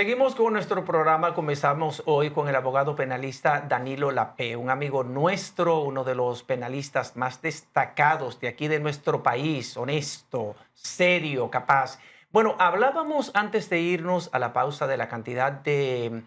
Seguimos con nuestro programa. Comenzamos hoy con el abogado penalista Danilo Lapé, un amigo nuestro, uno de los penalistas más destacados de aquí de nuestro país, honesto, serio, capaz. Bueno, hablábamos antes de irnos a la pausa de la cantidad de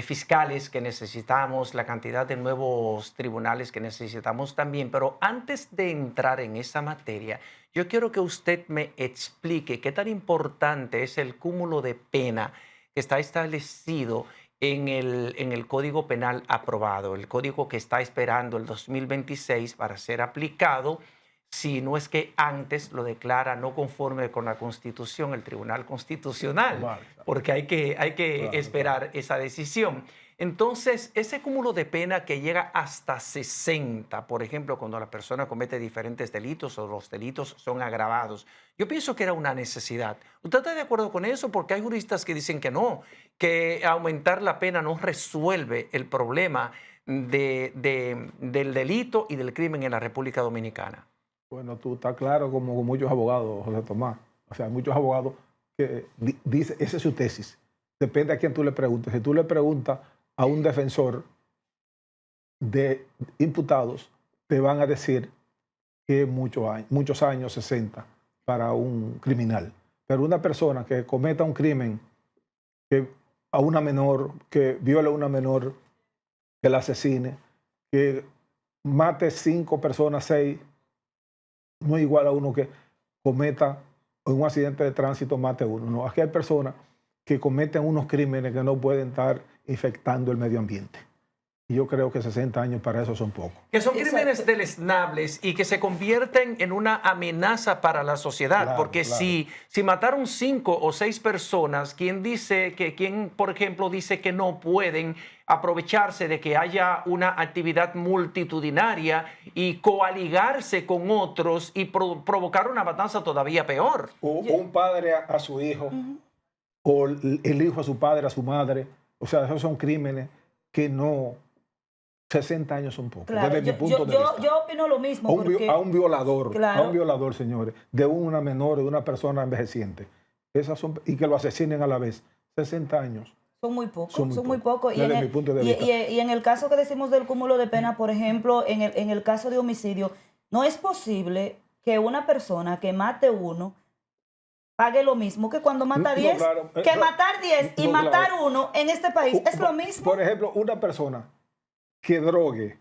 fiscales que necesitamos, la cantidad de nuevos tribunales que necesitamos también, pero antes de entrar en esa materia, yo quiero que usted me explique qué tan importante es el cúmulo de pena que está establecido en el Código Penal aprobado, el código que está esperando el 2026 para ser aplicado, si no es que antes lo declara no conforme con la Constitución, el Tribunal Constitucional, Vale, porque hay que claro, esperar claro. esa decisión. Entonces, ese cúmulo de pena que llega hasta 60, por ejemplo, cuando la persona comete diferentes delitos o los delitos son agravados, yo pienso que era una necesidad. ¿Usted está de acuerdo con eso? Porque hay juristas que dicen que no, que aumentar la pena no resuelve el problema del delito y del crimen en la República Dominicana. Bueno, tú estás claro como con muchos abogados, José Tomás. O sea, muchos abogados que dicen, esa es su tesis. Depende a quién tú le preguntes. Si tú le preguntas a un defensor de imputados, te van a decir que muchos años, 60, para un criminal. Pero una persona que cometa un crimen que a una menor, que viole a una menor, que la asesine, que mate 5 personas, 6, no es igual a uno que cometa en un accidente de tránsito mate a uno. No, aquí hay personas que cometen unos crímenes que no pueden estar infectando el medio ambiente. Y yo creo que 60 años para eso son pocos. Que son crímenes deleznables y que se convierten en una amenaza para la sociedad. Claro, porque claro. si mataron 5 o 6 personas, ¿quién, por ejemplo, dice que no pueden aprovecharse de que haya una actividad multitudinaria y coaligarse con otros y provocar una matanza todavía peor? O un padre a su hijo, o el hijo a su padre, a su madre. O sea, esos son crímenes que no... 60 años son pocos, Claro, desde mi punto de vista. yo opino lo mismo. A un violador, claro, a un violador, señores, de una menor, de una persona envejeciente. Esas son, y que lo asesinen a la vez. 60 años. Son muy pocos, son muy pocos. pocos. Desde mi punto de vista. Y en el caso que decimos del cúmulo de pena, por ejemplo, en el caso de homicidio, no es posible que una persona que mate uno pague lo mismo que cuando mata 10, claro, que matar 10 y matar uno en este país es lo mismo. Por ejemplo, una persona que drogue,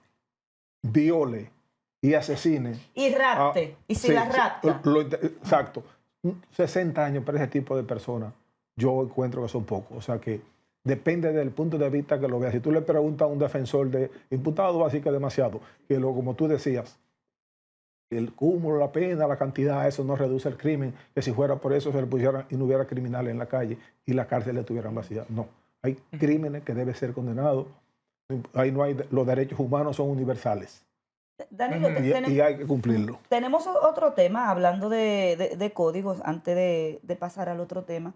viole y asesine. Y rapte, y si la rapta. Exacto. 60 años para ese tipo de personas, yo encuentro que son pocos. O sea que depende del punto de vista que lo veas. Si tú le preguntas a un defensor de imputado, va a decir que es demasiado. Que como tú decías, el cúmulo, la pena, la cantidad, eso no reduce el crimen. Que si fuera por eso se le pusieran y no hubiera criminales en la calle y la cárcel estuvieran vacías. No. Hay crímenes que deben ser condenados. Ahí no hay, los derechos humanos son universales. Danilo, y hay que cumplirlo. Tenemos otro tema, hablando de códigos, antes de pasar al otro tema,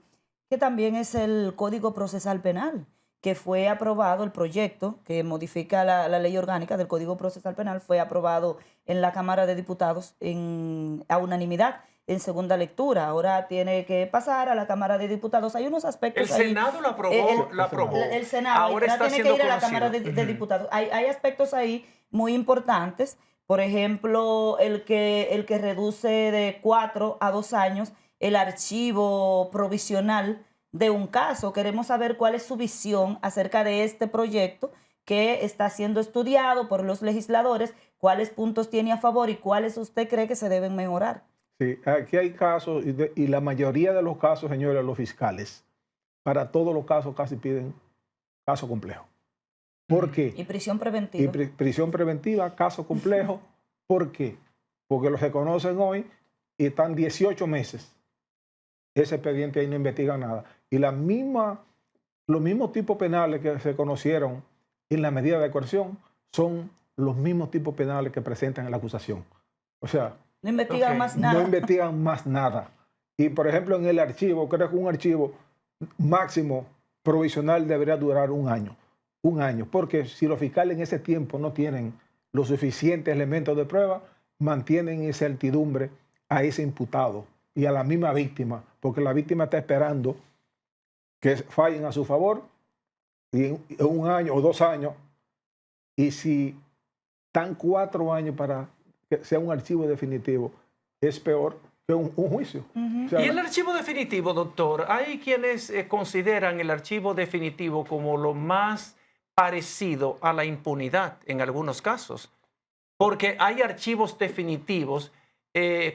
que también es el Código Procesal Penal, que fue aprobado, el proyecto que modifica la ley orgánica del Código Procesal Penal, fue aprobado en la Cámara de Diputados a unanimidad en segunda lectura. Ahora tiene que pasar a la Cámara de Diputados. Hay unos aspectos El Senado lo aprobó. El Senado Ahora está tiene siendo que ir a la conocido. Cámara de Diputados. Hay aspectos ahí muy importantes. Por ejemplo, el que reduce de 4 a 2 años el archivo provisional de un caso. Queremos saber cuál es su visión acerca de este proyecto que está siendo estudiado por los legisladores, cuáles puntos tiene a favor y cuáles usted cree que se deben mejorar. Sí, aquí hay casos y la mayoría de los casos, señores, los fiscales, para todos los casos casi piden caso complejo. ¿Por qué? Y prisión preventiva. Y prisión preventiva, caso complejo. ¿Por qué? Porque los reconocen hoy y están 18 meses. Ese expediente ahí no investiga nada. Y los mismos tipos penales que se conocieron en la medida de coerción son los mismos tipos penales que presentan en la acusación. O sea, no investigan más nada. No investigan más nada. Y, por ejemplo, en el archivo, creo que un archivo máximo provisional debería durar 1 año. 1 año. Porque si los fiscales en ese tiempo no tienen los suficientes elementos de prueba, mantienen incertidumbre a ese imputado y a la misma víctima, porque la víctima está esperando que fallen a su favor y en 1 año o 2 años, y si están 4 años para que sea un archivo definitivo, es peor que un juicio. O sea, Y el archivo definitivo, doctor, hay quienes consideran el archivo definitivo como lo más parecido a la impunidad en algunos casos, porque hay archivos definitivos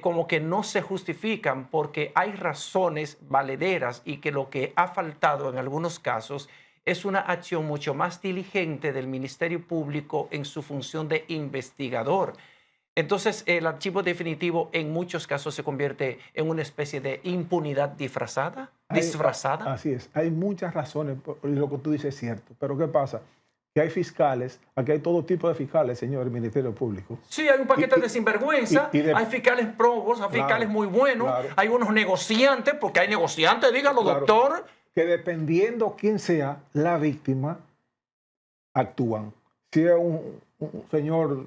como que no se justifican porque hay razones valederas y que lo que ha faltado en algunos casos es una acción mucho más diligente del Ministerio Público en su función de investigador. Entonces, el archivo definitivo en muchos casos se convierte en una especie de impunidad disfrazada. Así es. Hay muchas razones, y lo que tú dices es cierto. Pero ¿qué pasa? Que hay fiscales, aquí hay todo tipo de fiscales, señor, el Ministerio Público. Sí, hay un paquete de sinvergüenza, hay fiscales probos, hay fiscales muy buenos, hay unos negociantes, porque hay negociantes, dígalo, doctor. Que dependiendo quién sea la víctima, actúan. Si es un señor...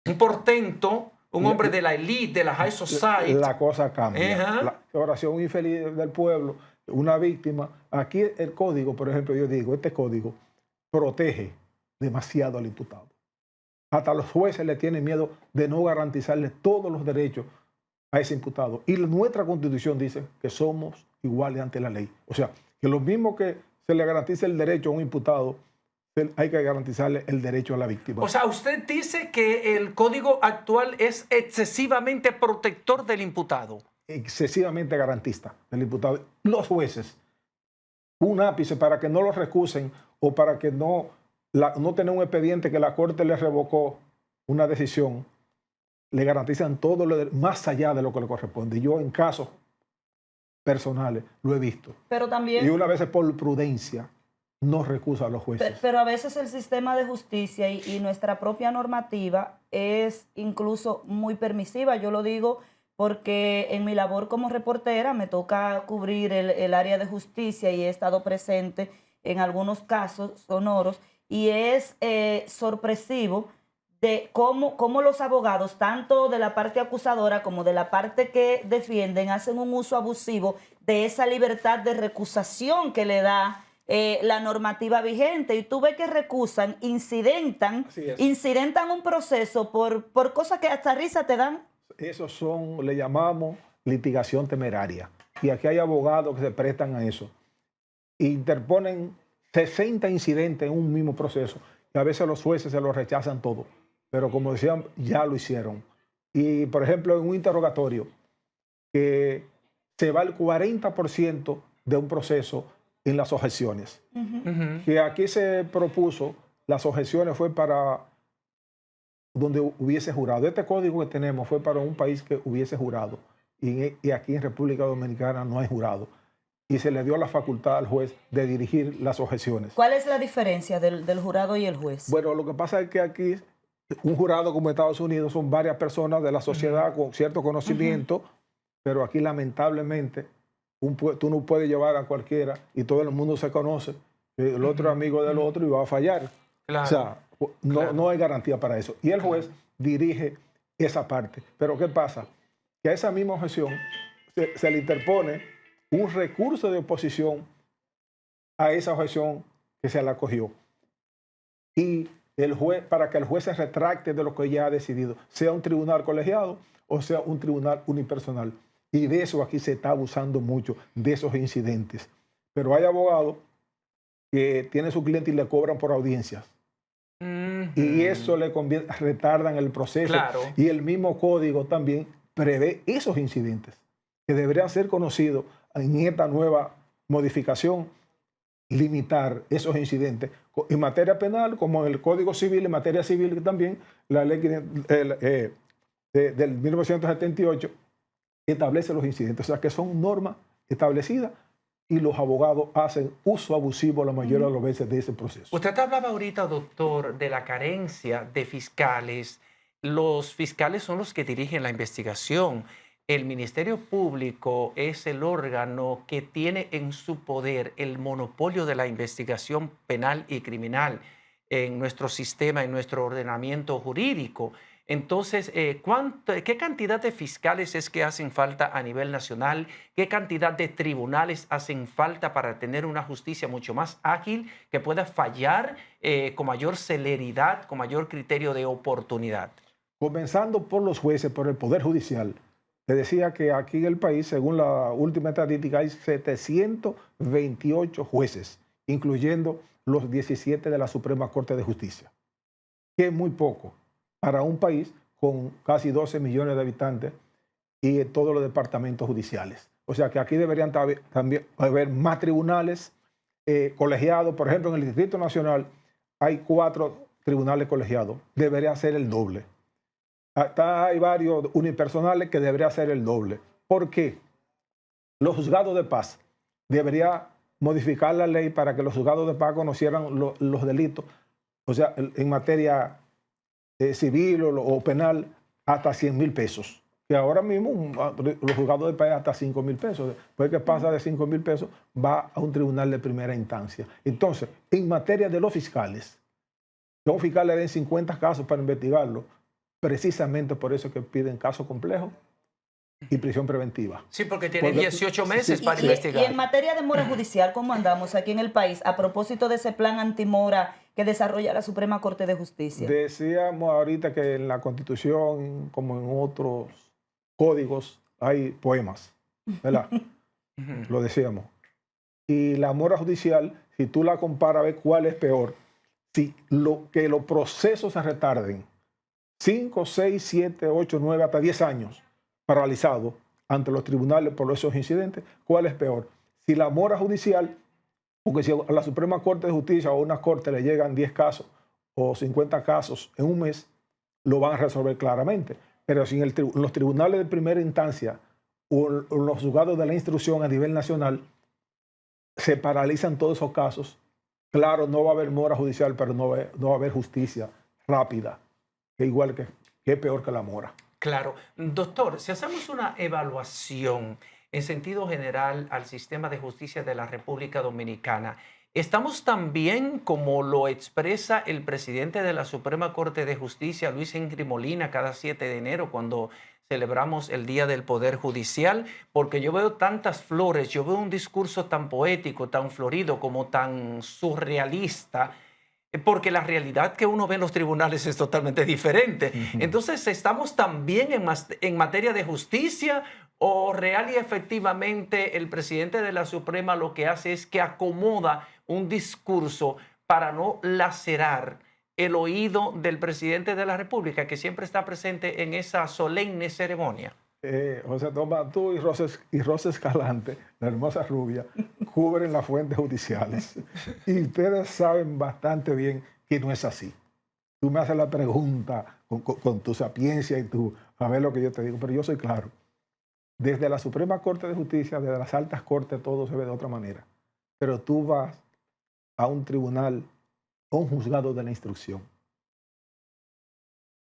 Un portento, un hombre de la elite, de la high society. La cosa cambia. Ahora, si es un infeliz del pueblo, una víctima, aquí el código, por ejemplo, yo digo, este código protege demasiado al imputado. Hasta los jueces le tienen miedo de no garantizarle todos los derechos a ese imputado. Y nuestra Constitución dice que somos iguales ante la ley. O sea, que lo mismo que se le garantiza el derecho a un imputado, hay que garantizarle el derecho a la víctima. O sea, usted dice que el código actual es excesivamente protector del imputado. Excesivamente garantista del imputado. Los jueces, un ápice para que no los recusen o para que no tenga un expediente que la Corte le revocó una decisión, le garantizan todo lo más allá de lo que le corresponde. Yo en casos personales lo he visto. Pero también... Y una vez por prudencia no recusa a los jueces. Pero a veces el sistema de justicia y nuestra propia normativa es incluso muy permisiva. Yo lo digo porque en mi labor como reportera me toca cubrir el área de justicia y he estado presente en algunos casos sonoros y es sorpresivo de cómo los abogados, tanto de la parte acusadora como de la parte que defienden, hacen un uso abusivo de esa libertad de recusación que le da la normativa vigente. Y tú ves que recusan, incidentan un proceso por cosas que hasta risa te dan. Esos le llamamos litigación temeraria. Y aquí hay abogados que se prestan a eso. Interponen 60 incidentes en un mismo proceso. Y a veces los jueces se los rechazan todo. Pero como decían, ya lo hicieron. Y, por ejemplo, en un interrogatorio, que se va el 40% de un proceso en las objeciones. Que aquí se propuso, las objeciones fue para donde hubiese jurado. Este código que tenemos fue para un país que hubiese jurado. Y aquí en República Dominicana no hay jurado. Y se le dio la facultad al juez de dirigir las objeciones. ¿Cuál es la diferencia del jurado y el juez? Bueno, lo que pasa es que aquí un jurado como Estados Unidos son varias personas de la sociedad con cierto conocimiento, pero aquí lamentablemente tú no puedes llevar a cualquiera y todo el mundo se conoce, el otro amigo del otro y va a fallar. Claro. O sea, no hay garantía para eso. Y el juez dirige esa parte. Pero ¿qué pasa? Que a esa misma objeción se le interpone un recurso de oposición a esa objeción que se la acogió. Y el juez, para que el juez se retracte de lo que ya ha decidido, sea un tribunal colegiado o sea un tribunal unipersonal. Y de eso aquí se está abusando mucho, de esos incidentes. Pero hay abogados que tienen su cliente y le cobran por audiencias. Y eso le conviene, retardan el proceso. Claro. Y el mismo código también prevé esos incidentes que deberían ser conocidos en esta nueva modificación, limitar esos incidentes en materia penal, como en el Código Civil, en materia civil también, la ley del 1978 establece los incidentes, o sea que son normas establecidas y los abogados hacen uso abusivo la mayoría de las veces de ese proceso. Usted hablaba ahorita, doctor, de la carencia de fiscales. Los fiscales son los que dirigen la investigación. El Ministerio Público es el órgano que tiene en su poder el monopolio de la investigación penal y criminal en nuestro sistema, en nuestro ordenamiento jurídico. Entonces, ¿qué cantidad de fiscales es que hacen falta a nivel nacional? ¿Qué cantidad de tribunales hacen falta para tener una justicia mucho más ágil, que pueda fallar con mayor celeridad, con mayor criterio de oportunidad? Comenzando por los jueces, por el Poder Judicial. Te decía que aquí en el país, según la última estadística, hay 728 jueces, incluyendo los 17 de la Suprema Corte de Justicia, que es muy poco para un país con casi 12 millones de habitantes y en todos los departamentos judiciales. O sea que aquí deberían también haber más tribunales colegiados. Por ejemplo, en el Distrito Nacional hay 4 tribunales colegiados. Debería ser el doble. Hay varios unipersonales que debería ser el doble. ¿Por qué? Los juzgados de paz debería modificar la ley para que los juzgados de paz conocieran los delitos, o sea, en materia civil o penal, hasta 100,000 pesos. Que ahora mismo los juzgados de paz hasta 5,000 pesos. Después que pasa de 5,000 pesos, va a un tribunal de primera instancia. Entonces, en materia de los fiscales, que a un fiscal le den 50 casos para investigarlo, precisamente por eso que piden casos complejos y prisión preventiva. Sí, porque tienen 18 meses para Y investigar. en materia de mora judicial, ¿cómo andamos aquí en el país a propósito de ese plan antimora que desarrolla la Suprema Corte de Justicia? Decíamos ahorita que en la Constitución, como en otros códigos, hay poemas, ¿verdad? Lo decíamos. Y la mora judicial, si tú la comparas, ves cuál es peor. Que los procesos se retarden 5, 6, 7, 8, 9, hasta 10 años paralizados ante los tribunales por esos incidentes, ¿cuál es peor? Si la mora judicial, porque si a la Suprema Corte de Justicia o a una corte le llegan 10 casos o 50 casos en un mes, lo van a resolver claramente. Pero si en los tribunales de primera instancia o los juzgados de la instrucción a nivel nacional se paralizan todos esos casos, claro, no va a haber mora judicial, pero no va a haber justicia rápida, que igual que es peor que la mora. Claro. Doctor, si hacemos una evaluación en sentido general al sistema de justicia de la República Dominicana, ¿estamos tan bien como lo expresa el presidente de la Suprema Corte de Justicia, Luis Henry Molina, cada 7 de enero cuando celebramos el Día del Poder Judicial? Porque yo veo tantas flores, yo veo un discurso tan poético, tan florido, como tan surrealista, porque la realidad que uno ve en los tribunales es totalmente diferente. Entonces, ¿estamos también en materia de justicia o real y efectivamente el presidente de la Suprema lo que hace es que acomoda un discurso para no lacerar el oído del presidente de la República, que siempre está presente en esa solemne ceremonia? José Tomás, tú y Rosa Escalante, la hermosa rubia, cubren las fuentes judiciales. Y ustedes saben bastante bien que no es así. Tú me haces la pregunta con tu sapiencia y a ver lo que yo te digo, pero yo soy claro. Desde la Suprema Corte de Justicia, desde las altas cortes, todo se ve de otra manera. Pero tú vas a un tribunal o un juzgado de la instrucción.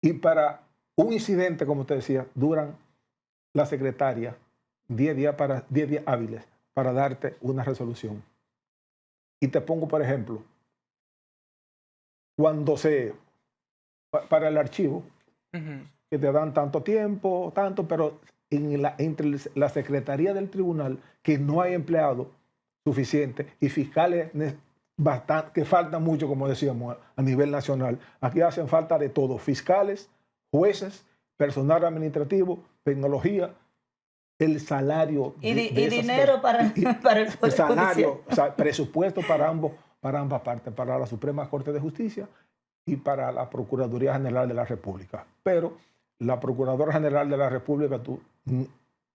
Y para un incidente, como te decía, duran la secretaria 10 días hábiles para darte una resolución. Y te pongo, por ejemplo, cuando para el archivo, que te dan tanto tiempo, pero entre la secretaría del tribunal, que no hay empleado suficiente y fiscales que faltan mucho, como decíamos, a nivel nacional. Aquí hacen falta de todo: fiscales, jueces, personal administrativo, tecnología, el salario. Y dinero para el el salario, o sea, presupuesto para ambas partes, para la Suprema Corte de Justicia y para la Procuraduría General de la República. Pero la Procuradora General de la República,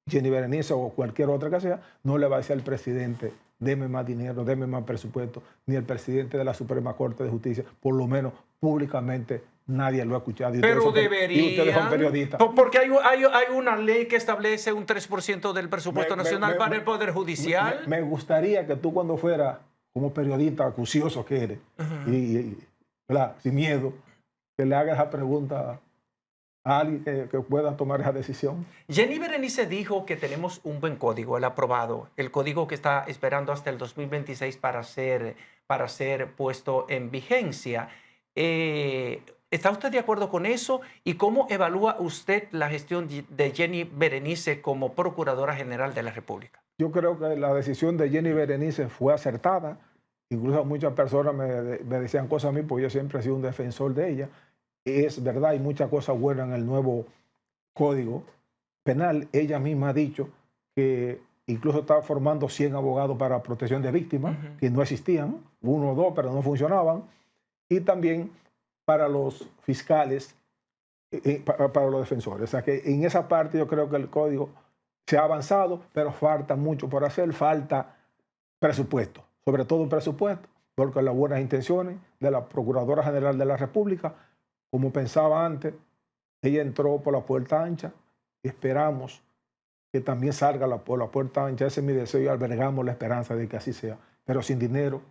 Jenny Berenice o cualquier otra que sea, no le va a decir al presidente: deme más dinero, deme más presupuesto, ni el presidente de la Suprema Corte de Justicia, por lo menos públicamente nadie lo ha escuchado. Pero deberían, y ustedes son periodistas. Porque hay una ley que establece un 3% del presupuesto nacional para el Poder Judicial. Me gustaría que tú, cuando fuera como periodista acucioso que eres, ¿verdad?, sin miedo, que le hagas esa pregunta a alguien que pueda tomar esa decisión. Jenny Berenice dijo que tenemos un buen código, el aprobado, el código que está esperando hasta el 2026 para ser puesto en vigencia. ¿Está usted de acuerdo con eso? ¿Y cómo evalúa usted la gestión de Jenny Berenice como Procuradora General de la República? Yo creo que la decisión de Jenny Berenice fue acertada. Incluso muchas personas me decían cosas a mí, porque yo siempre he sido un defensor de ella. Es verdad, hay muchas cosas buenas en el nuevo Código Penal. Ella misma ha dicho que incluso estaba formando 100 abogados para protección de víctimas, que no existían, 1 o 2, pero no funcionaban. Y también para los fiscales, para los defensores. O sea que en esa parte yo creo que el código se ha avanzado, pero falta mucho por hacer, falta presupuesto, sobre todo presupuesto, porque las buenas intenciones de la Procuradora General de la República, como pensaba antes, ella entró por la puerta ancha y esperamos que también salga por la puerta ancha. Ese es mi deseo y albergamos la esperanza de que así sea, pero sin dinero,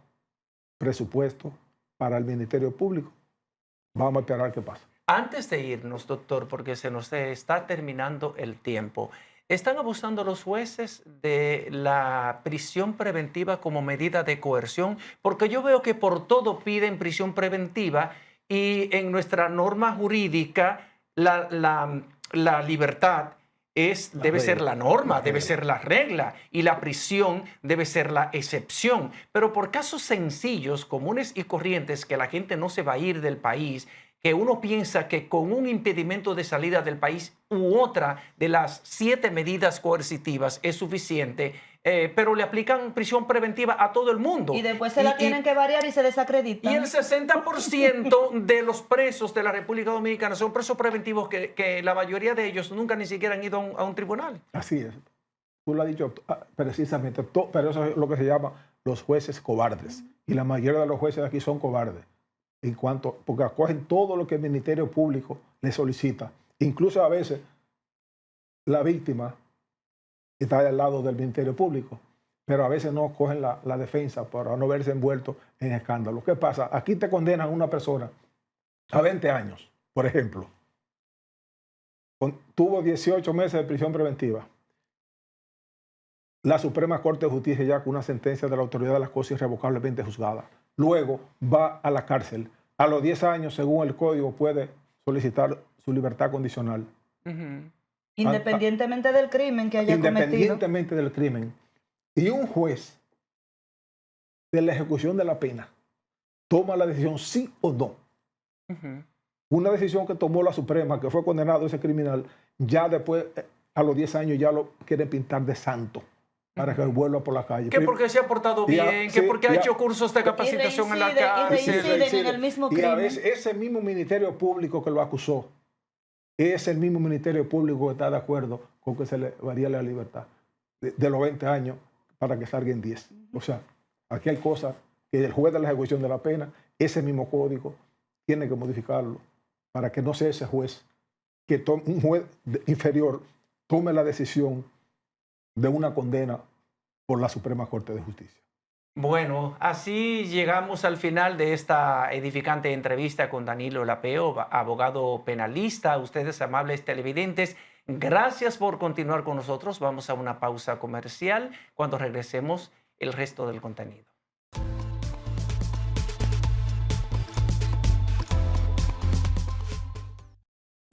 presupuesto para el Ministerio Público. Vamos a esperar qué pasa. Antes de irnos, doctor, porque se nos está terminando el tiempo, ¿están abusando los jueces de la prisión preventiva como medida de coerción? Porque yo veo que por todo piden prisión preventiva y en nuestra norma jurídica la libertad debe ser la norma, debe ser la regla, y la prisión debe ser la excepción. Pero por casos sencillos, comunes y corrientes, que la gente no se va a ir del país, que uno piensa que con un impedimento de salida del país u otra de las 7 medidas coercitivas es suficiente, pero le aplican prisión preventiva a todo el mundo. Y después se la tienen que variar y se desacreditan. Y el 60% de los presos de la República Dominicana son presos preventivos que la mayoría de ellos nunca ni siquiera han ido a un tribunal. Así es. Tú lo has dicho precisamente, pero eso es lo que se llama los jueces cobardes. Y la mayoría de los jueces de aquí son cobardes. Porque acogen todo lo que el Ministerio Público les solicita. Incluso a veces la víctima está al lado del Ministerio Público, pero a veces no cogen la defensa para no verse envuelto en escándalos. ¿Qué pasa? Aquí te condenan a una persona a 20 años, por ejemplo. Tuvo 18 meses de prisión preventiva. La Suprema Corte de Justicia ya con una sentencia de la Autoridad de las Cosas irrevocablemente juzgada. Luego va a la cárcel. A los 10 años, según el código, puede solicitar su libertad condicional. Independientemente del crimen que haya cometido. Independientemente del crimen. Y un juez de la ejecución de la pena toma la decisión sí o no. Una decisión que tomó la Suprema, que fue condenado ese criminal, ya después, a los 10 años, ya lo quieren pintar de santo para que vuelva por la calle. Que porque se ha portado bien, que porque ha hecho cursos de capacitación en la cárcel. Y reinciden en el mismo crimen. Y a veces ese mismo Ministerio Público que lo acusó, es el mismo Ministerio Público que está de acuerdo con que se le varíe la libertad de los 20 años para que salga en 10. O sea, aquí hay cosas que el juez de la ejecución de la pena, ese mismo código, tiene que modificarlo para que no sea ese juez, que un juez inferior tome la decisión de una condena por la Suprema Corte de Justicia. Bueno, así llegamos al final de esta edificante entrevista con Danilo Lapeo, abogado penalista. Ustedes, amables televidentes, gracias por continuar con nosotros. Vamos a una pausa comercial. Cuando regresemos, el resto del contenido.